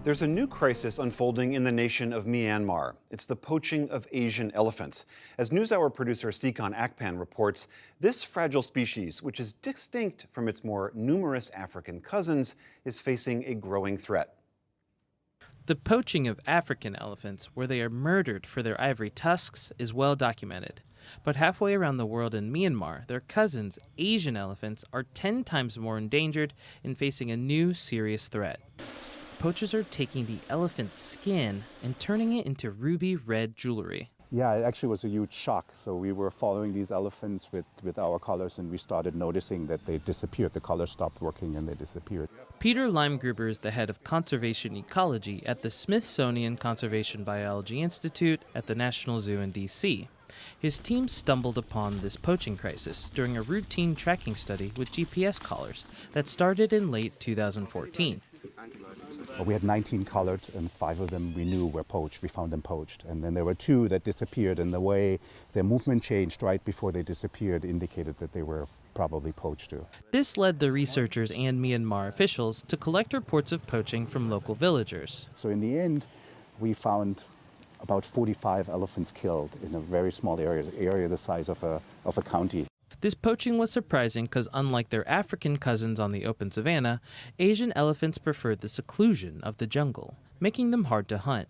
There's a new crisis unfolding in the nation of Myanmar. It's the poaching of Asian elephants. As NewsHour producer Akpan reports, this fragile species, which is distinct from its more numerous African cousins, is facing a growing threat. The poaching of African elephants, where they are murdered for their ivory tusks, is well documented. But halfway around the world in Myanmar, their cousins, Asian elephants, are 10 times more endangered and facing a new serious threat. Poachers are taking the elephant's skin and turning it into ruby red jewelry. Yeah, it actually was a huge shock. So we were following these elephants with our collars, and we started noticing that they disappeared. The collars stopped working and they disappeared. Peter Limegruber is the head of conservation ecology at the Smithsonian Conservation Biology Institute at the National Zoo in D.C. His team stumbled upon this poaching crisis during a routine tracking study with GPS collars that started in late 2014. We had 19 collared, and 5 of them we knew were poached. We found them poached. And then there were 2 that disappeared, and the way their movement changed right before they disappeared indicated that they were probably poached too. This led the researchers and Myanmar officials to collect reports of poaching from local villagers. So in the end, we found about 45 elephants killed in a very small area the size of a county. This poaching was surprising because unlike their African cousins on the open savanna, Asian elephants preferred the seclusion of the jungle, making them hard to hunt.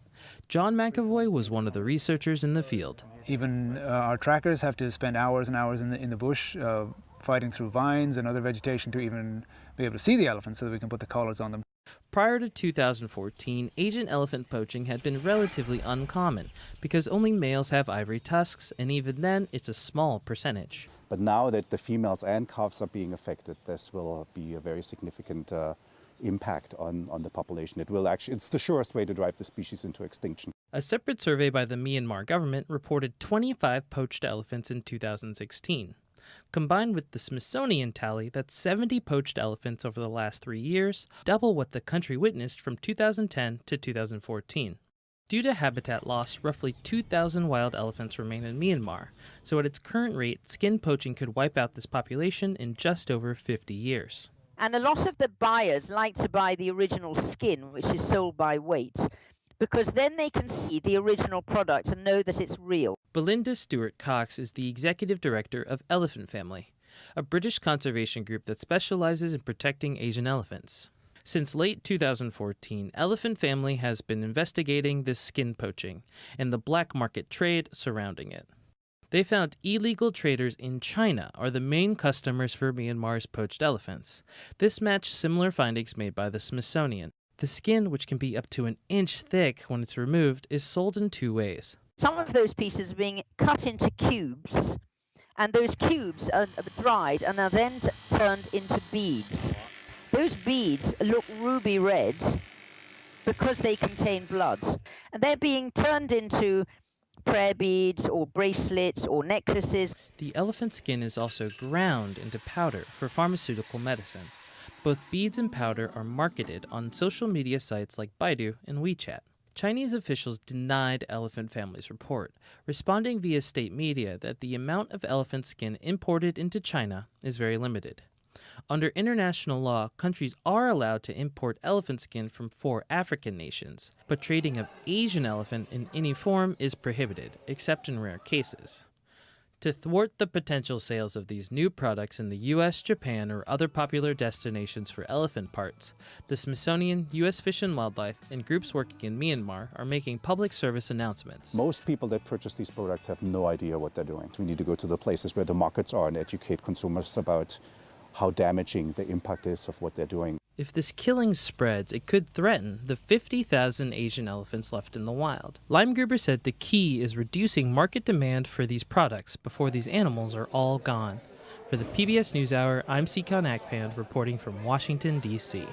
John McAvoy was one of the researchers in the field. Even our trackers have to spend hours and hours in the bush fighting through vines and other vegetation to even be able to see the elephants so that we can put the collars on them. Prior to 2014, Asian elephant poaching had been relatively uncommon because only males have ivory tusks, and even then it's a small percentage. But now that the females and calves are being affected, this will be a very significant impact on the population. It's the surest way to drive the species into extinction. A separate survey by the Myanmar government reported 25 poached elephants in 2016. Combined with the Smithsonian tally, that's 70 poached elephants over the last 3 years, double what the country witnessed from 2010 to 2014. Due to habitat loss, roughly 2,000 wild elephants remain in Myanmar, so at its current rate, skin poaching could wipe out this population in just over 50 years. And a lot of the buyers like to buy the original skin, which is sold by weight, because then they can see the original product and know that it's real. Belinda Stewart-Cox is the executive director of Elephant Family, a British conservation group that specializes in protecting Asian elephants. Since late 2014, Elephant Family has been investigating this skin poaching and the black market trade surrounding it. They found illegal traders in China are the main customers for Myanmar's poached elephants. This matched similar findings made by the Smithsonian. The skin, which can be up to an inch thick when it's removed, is sold in 2 ways. Some of those pieces are being cut into cubes, and those cubes are dried and are then turned into beads. Those beads look ruby red because they contain blood, and they're being turned into prayer beads or bracelets or necklaces. The elephant skin is also ground into powder for pharmaceutical medicine. Both beads and powder are marketed on social media sites like Baidu and WeChat. Chinese officials denied Elephant Family's report, responding via state media that the amount of elephant skin imported into China is very limited. Under international law, countries are allowed to import elephant skin from 4 African nations, but trading of Asian elephant in any form is prohibited, except in rare cases. To thwart the potential sales of these new products in the U.S., Japan, or other popular destinations for elephant parts, the Smithsonian, U.S. Fish and Wildlife, and groups working in Myanmar are making public service announcements. Most people that purchase these products have no idea what they're doing. We need to go to the places where the markets are and educate consumers about how damaging the impact is of what they're doing. If this killing spreads, it could threaten the 50,000 Asian elephants left in the wild. Limegruber said the key is reducing market demand for these products before these animals are all gone. For the PBS NewsHour, I'm Nsikan reporting from Washington, D.C.